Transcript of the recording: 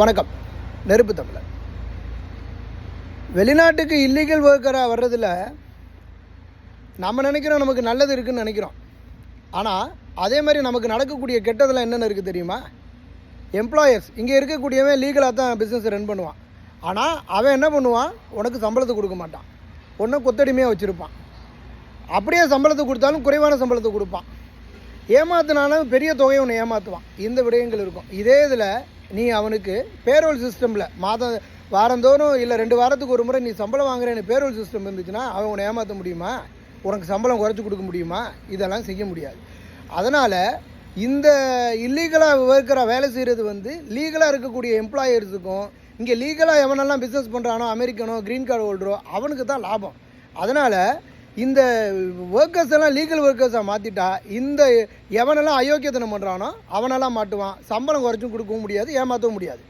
வணக்கம். நெருப்பு தமிழர். வெளிநாட்டுக்கு இல்லீகல் ஒர்க்கராக வர்றதில் நம்ம நினைக்கிறோம் நமக்கு நல்லது இருக்குதுன்னு நினைக்கிறோம். ஆனால் அதே மாதிரி நமக்கு நடக்கக்கூடிய கெட்டதில் என்னென்ன இருக்குது தெரியுமா? எம்ப்ளாயர்ஸ் இங்கே இருக்கக்கூடியவன் லீகலாக தான் பிஸ்னஸ் ரன் பண்ணுவான். ஆனால் அவன் என்ன பண்ணுவான், உனக்கு சம்பளத்தை கொடுக்க மாட்டான், ஒன்றும் கொத்தடிமையாக வச்சுருப்பான். அப்படியே சம்பளத்தை கொடுத்தாலும் குறைவான சம்பளத்தை கொடுப்பான். ஏமாத்தினாலும் பெரிய தொகையை உன்னை ஏமாற்றுவான். இந்த விடயங்கள் இருக்கும். இதே இதில் நீ அவனுக்கு பேரோல் சிஸ்டமில் வாரந்தோறும் இல்லை 2 வாரத்துக்கு ஒரு முறை நீ சம்பளம் வாங்குறேன்னு பேரோல் சிஸ்டம் இருந்துச்சுன்னா அவன் உன்னை ஏமாற்ற முடியுமா? உனக்கு சம்பளம் குறைச்சி கொடுக்க முடியுமா? இதெல்லாம் செய்ய முடியாது. அதனால் இந்த இல்லீகலாக ஒர்க்கராக வேலை செய்கிறது லீகலாக இருக்கக்கூடிய எம்ப்ளாயர்ஸுக்கும், இங்கே லீகலாக எவனெல்லாம் பிஸ்னஸ் பண்ணுறானோ, அமெரிக்கனோ, க்ரீன் கார்டு ஹோல்டரோ அவனுக்கு தான் லாபம். அதனால் இந்த ஒர்க்கர்ஸ் எல்லாம் லீகல் ஒர்க்கர்ஸாக மாற்றிட்டா இந்த எவனெல்லாம் அயோக்கியத்தனம் பண்ணுறானோ அவனெல்லாம் மாட்டுவான். சம்பளம் குறைச்சும் கொடுக்கவும் முடியாது, ஏமாற்றவும் முடியாது.